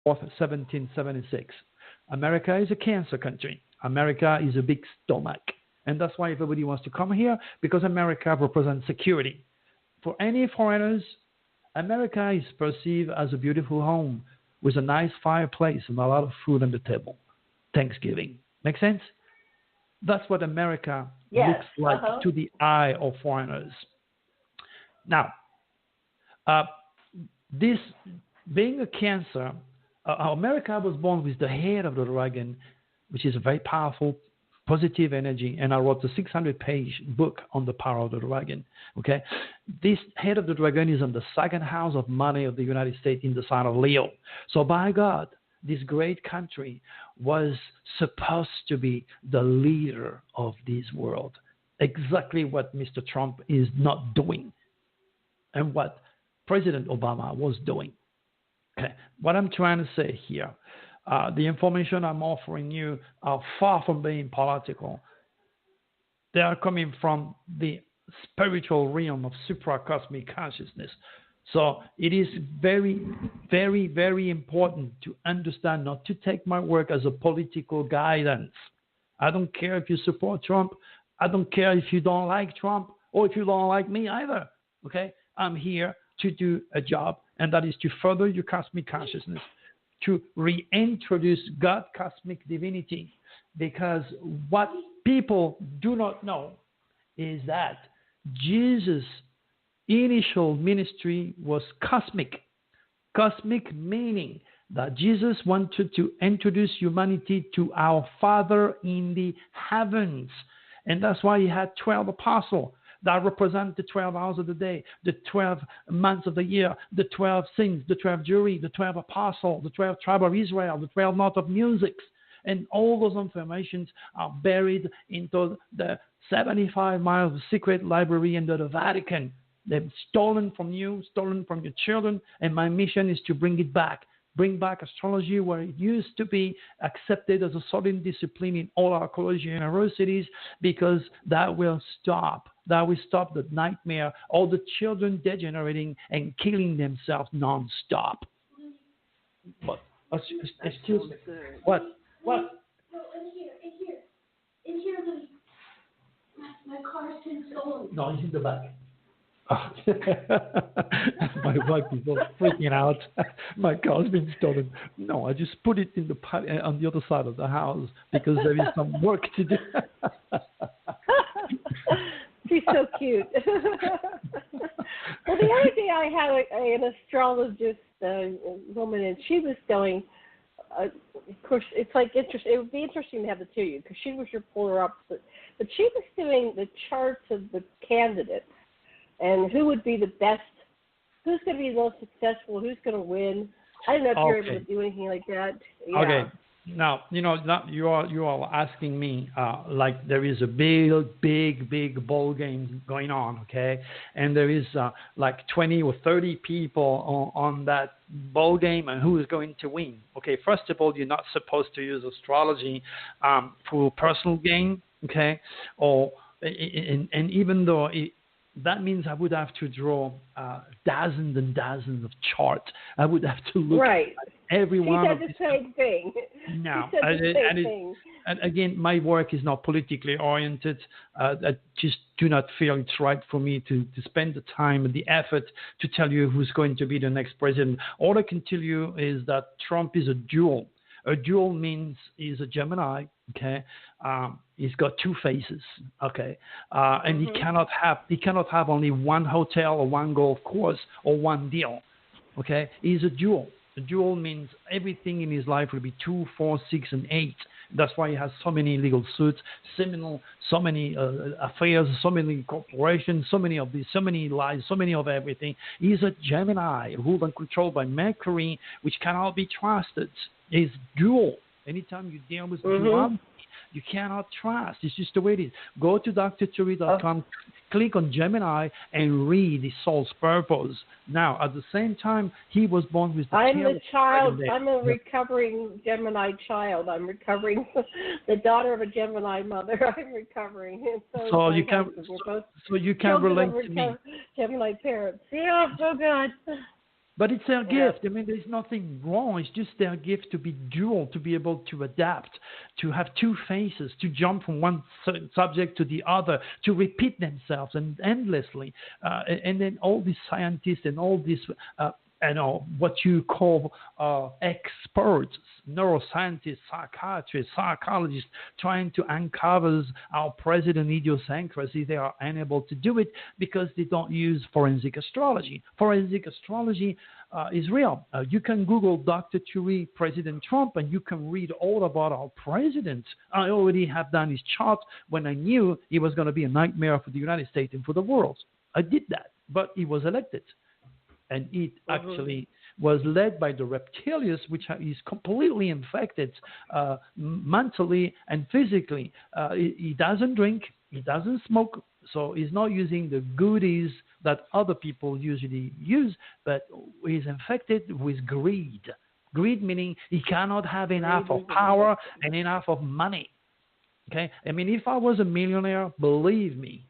1776. America is a cancer country. America is a big stomach. And that's why everybody wants to come here, because America represents security. For any foreigners, America is perceived as a beautiful home with a nice fireplace and a lot of food on the table. Thanksgiving. Make sense? That's what America looks like to the eye of foreigners. Now, this being a Cancer, America was born with the head of the dragon, which is a very powerful, positive energy. And I wrote a 600-page book on the power of the dragon. Okay, this head of the dragon is on the second house of money of the United States in the sign of Leo. So by God, this great country was supposed to be the leader of this world. Exactly what Mr. Trump is not doing, and what President Obama was doing. Okay. What I'm trying to say here, the information I'm offering you are far from being political. They are coming from the spiritual realm of supracosmic consciousness. So it is very, very, very important to understand, not to take my work as a political guidance. I don't care if you support Trump. I don't care if you don't like Trump, or if you don't like me either. Okay? I'm here to do a job, and that is to further your cosmic consciousness, to reintroduce God, cosmic divinity. Because what people do not know is that Jesus' initial ministry was cosmic. Cosmic meaning that Jesus wanted to introduce humanity to our Father in the heavens. And that's why he had 12 apostles that represent the 12 hours of the day, the 12 months of the year, the 12 saints, the 12 jury, the 12 apostles, the 12 tribe of Israel, the 12 notes of music. And all those informations are buried into the 75 miles of secret library under the Vatican. They've stolen from you, stolen from your children, and my mission is to bring it back. Bring back astrology where it used to be accepted as a solid discipline in all our college universities, because that will stop. That will stop the nightmare, all the children degenerating and killing themselves non-stop. What? Excuse me. What? No, in here, Louis. My car's been stolen. No, it's in the back. Oh. My wife is all freaking out. My car's been stolen. No, I just put it in the on the other side of the house because there is some work to do. She's so cute. Well, the other day I had an astrologist woman, and she was going. Of course, it's like interesting. It would be interesting to have the two of you, because she was your polar opposite. But she was doing the charts of the candidates and who would be the best, who's going to be the most successful, who's going to win. I don't know if you're able to do anything like that. Yeah. Okay. Now, you are asking me like there is a big ball game going on, okay? And there is like 20 or 30 people on that ball game, and who is going to win? Okay, first of all, you're not supposed to use astrology for personal gain, okay? Or and even though that means I would have to draw dozens and dozens of charts. I would have to look at every one of these. She said the same thing. No. And again, my work is not politically oriented. I just do not feel it's right for me to spend the time and the effort to tell you who's going to be the next president. All I can tell you is that Trump is a dual. A dual means he's a Gemini, okay? He's got two faces, okay? And he cannot have only one hotel or one golf course or one deal, okay? He's a dual. A dual means everything in his life will be 2, 4, 6, and 8. That's why he has so many legal suits, so many affairs, so many corporations, so many of these, so many lies, so many of everything. He's a Gemini, ruled and controlled by Mercury, which cannot be trusted. He's dual. Anytime you deal with duality, you cannot trust. It's just the way it is. Go to drturi.com, click on Gemini, and read his soul's purpose. Now, at the same time, he was born with the I'm a child. I'm a recovering Gemini child. I'm recovering the daughter of a Gemini mother. I'm recovering. So you can relate to me. Gemini parents. Yeah, so good. But it's their gift. I mean, there's nothing wrong. It's just their gift to be dual, to be able to adapt, to have two faces, to jump from one subject to the other, to repeat themselves and endlessly. And then all these scientists and all these, what you call experts, neuroscientists, psychiatrists, psychologists, trying to uncover our president idiosyncrasy, they are unable to do it because they don't use forensic astrology. Forensic astrology is real. You can Google Dr. Turi, President Trump, and you can read all about our president. I already have done his chart when I knew he was going to be a nightmare for the United States and for the world. I did that, but he was elected. And it actually was led by the reptilians, which is completely infected mentally and physically. He doesn't drink, he doesn't smoke, so he's not using the goodies that other people usually use, but he's infected with greed. Greed meaning he cannot have enough of power and enough of money. Okay? I mean, if I was a millionaire, believe me,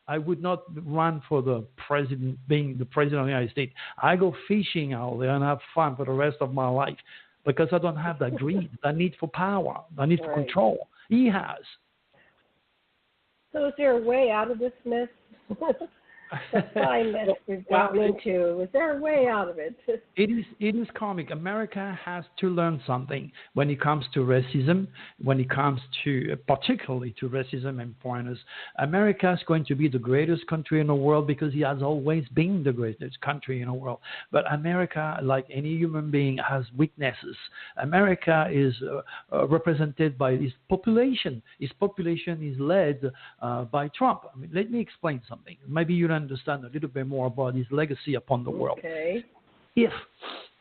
I would not run for the president, being the president of the United States. I go fishing out there and have fun for the rest of my life because I don't have that greed, that need for power, that need for control. He has. So is there a way out of this mess? The fine mess we've gotten into. Is there a way out of it? It is karmic. America has to learn something when it comes to racism, when it comes to, particularly to racism and foreigners. America is going to be the greatest country in the world because it has always been the greatest country in the world. But America, like any human being, has weaknesses. America is represented by its population. Its population is led by Trump. I mean, let me explain something. Maybe you don't understand a little bit more about his legacy upon the world. Okay. If,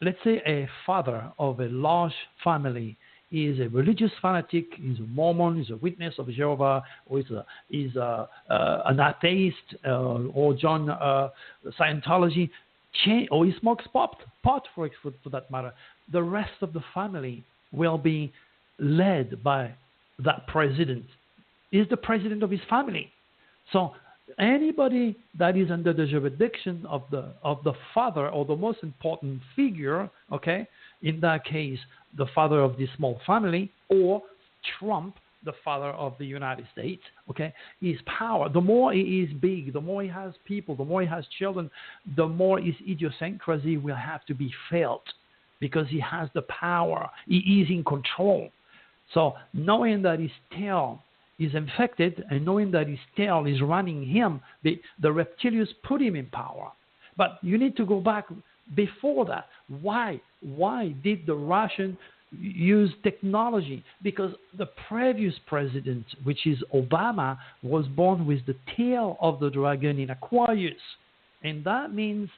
let's say, a father of a large family is a religious fanatic, is a Mormon, is a witness of Jehovah, or is an atheist, or Scientology, or he smokes pot for that matter, the rest of the family will be led by that president. Is the president of his family. So anybody that is under the jurisdiction of the father or the most important figure, okay, in that case, the father of this small family, or Trump, the father of the United States, okay, his power. The more he is big, the more he has people, the more he has children, the more his idiosyncrasy will have to be felt because he has the power. He is in control. So knowing that his tail is infected and knowing that his tail is running him, the reptilians put him in power. But you need to go back before that. Why? Why did the Russian use technology? Because the previous president, which is Obama, was born with the tail of the dragon in Aquarius. And that means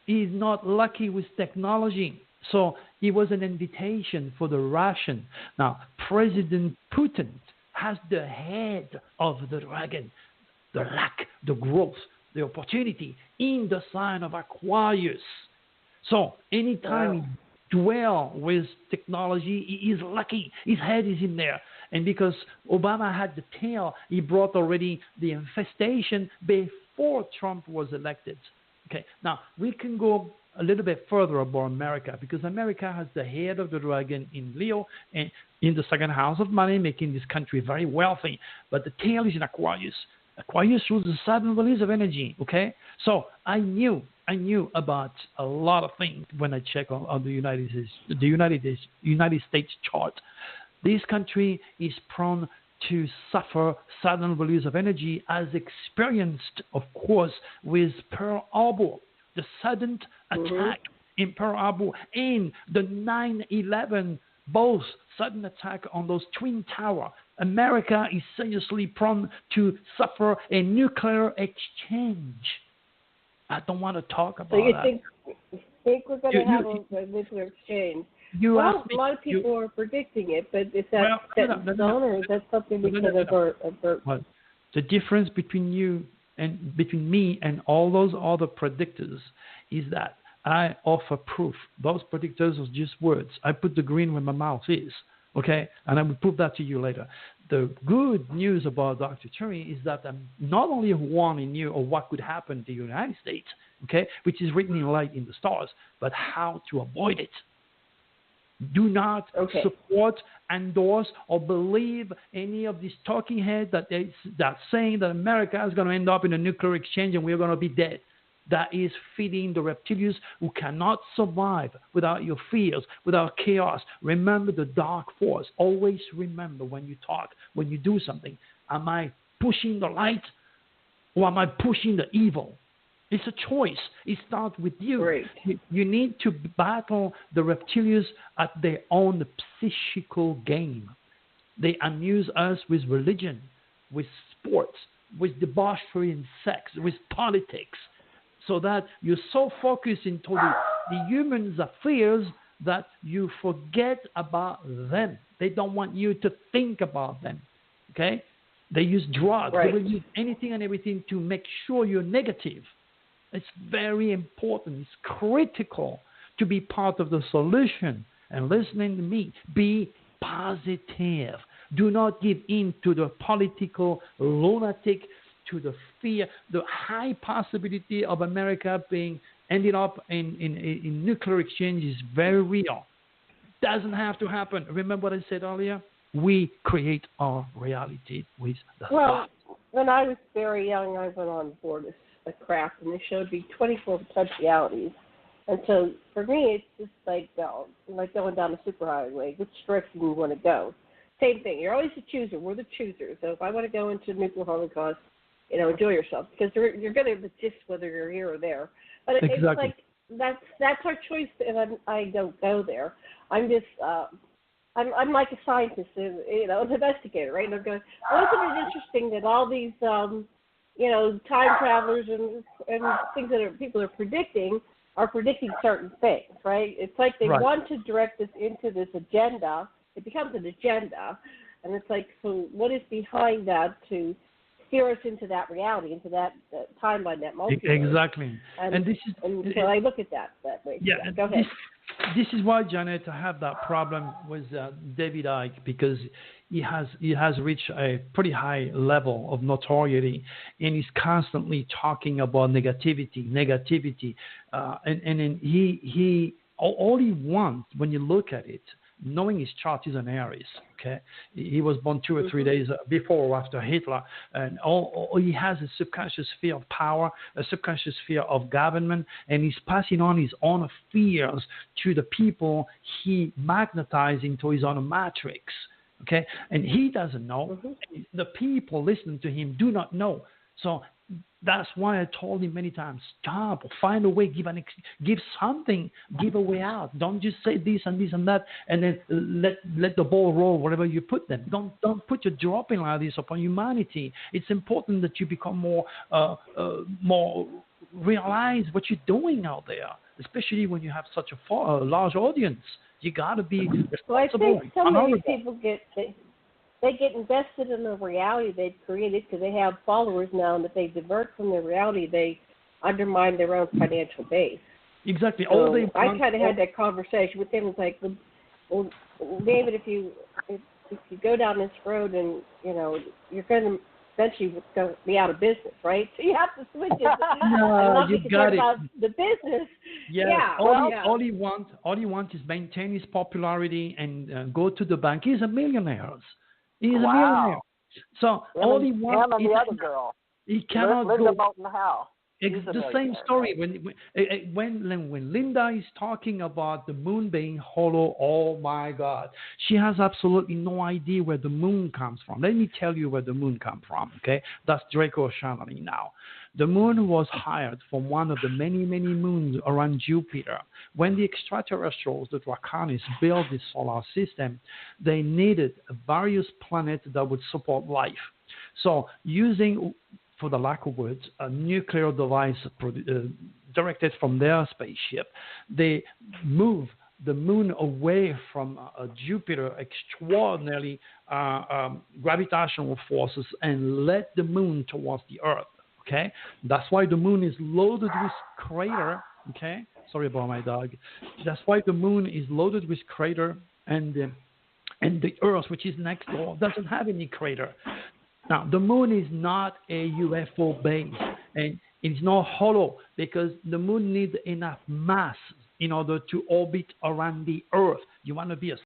he's not lucky with technology. So it was an invitation for the Russian. Now, President Putin has the head of the dragon, the luck, the growth, the opportunity in the sign of Aquarius. So anytime he dwells with technology, he is lucky. His head is in there. And because Obama had the tail, he brought already the infestation before Trump was elected. Okay, now we can go a little bit further about America because America has the head of the dragon in Leo and in the second house of money, making this country very wealthy. But the tail is in Aquarius. Aquarius rules the sudden release of energy. Okay, so I knew about a lot of things when I check on the United States chart. This country is prone to suffer sudden release of energy, as experienced, of course, with Pearl Harbor, the sudden attack in Pearl Harbor, and the 9/11, both sudden attack on those twin towers. America is seriously prone to suffer a nuclear exchange. I don't want to talk about that. So you think we're going to have a nuclear exchange? Well, a lot of people are predicting it, but is that set in stone, or is that something we can avert? Well, the difference between you and between me and all those other predictors is that I offer proof. Those predictors are just words. I put the green where my mouth is, okay? And I will prove that to you later. the good news about Dr. Turi is that not only one he knew of what could happen to the United States, okay, which is written in light in the stars, but how to avoid it. Do not support, endorse, or believe any of these talking heads that's saying that America is going to end up in a nuclear exchange and we're going to be dead. That is feeding the reptilians who cannot survive without your fears, without chaos. Remember the dark force. Always remember when you talk, when you do something, am I pushing the light or am I pushing the evil? It's a choice. It starts with you. Right. You need to battle the reptilians at their own psychical game. They amuse us with religion, with sports, with debauchery and sex, with politics, so that you're so focused into the humans' affairs that you forget about them. They don't want you to think about them. Okay? They use drugs. Right. They will use anything and everything to make sure you're negative. It's very important. It's critical to be part of the solution. And listening to me, be positive. Do not give in to the political lunatic, to the fear, the high possibility of America being ended up in nuclear exchange is very real. Doesn't have to happen. Remember what I said earlier? We create our reality with the thought. When I was very young, I went on board a craft, and they showed me 24 potentialities. And so for me, it's just like going down the superhighway. Which direction you want to go? Same thing. You're always the chooser. We're the choosers. So if I want to go into nuclear holocaust, enjoy yourself, because you're going to resist whether you're here or there. But it's like that's our choice, and I don't go there. I'm just I'm like a scientist, an investigator, right? And I'm going, wasn't it interesting that all these time travelers and things that people are predicting certain things, right? It's like they want to direct us into this agenda. It becomes an agenda, and it's like, so what is behind that to steer us into that reality, into that timeline, that multiverse? Exactly. And so I look at that way. Yeah. Go ahead. This is why, Janet, I have that problem with David Icke, because he has reached a pretty high level of notoriety, and he's constantly talking about negativity, and then he all he wants, when you look at it, knowing his chart is an Aries, okay? He was born 2 or 3 days before or after Hitler, and all he has is subconscious fear of power, a subconscious fear of government, and he's passing on his own fears to the people he magnetized into his own matrix, okay? And he doesn't know. The people listening to him do not know. So that's why I told him many times, stop, find a way, give something, give a way out. Don't just say this and this and that, and then let the ball roll wherever you put them. Don't put your dropping like this upon humanity. It's important that you become more realize what you're doing out there, especially when you have such a large audience. You got to be responsible. Well, I think some of these people they get invested in the reality they've created because they have followers now, and if they divert from their reality, they undermine their own financial base. Exactly. So I kind of had that conversation with them. It's like, well, David, if you go down this road, and you're going to eventually be out of business, right? So you have to switch it. No, you got it. About the business. Yeah. All he wants is maintain his popularity and go to the bank. He's a millionaire. He's a millionaire. So all he wants is the other girl. He cannot Linda go. Moulton Howe. It's the same story. When Linda is talking about the moon being hollow, oh my God, she has absolutely no idea where the moon comes from. Let me tell you where the moon comes from. Okay, that's Draco Shanley now. The moon was hired from one of the many, many moons around Jupiter. When the extraterrestrials, the Draconists, built this solar system, they needed various planets that would support life. So using, for the lack of words, a nuclear device directed from their spaceship, they move the moon away from Jupiter extraordinarily gravitational forces and led the moon towards the Earth. Okay, that's why the moon is loaded with crater. Okay, sorry about my dog. That's why the moon is loaded with crater, and And the Earth, which is next door, doesn't have any crater. Now, the moon is not a UFO base, and it's not hollow because the moon needs enough mass in order to orbit around the Earth. You want to be a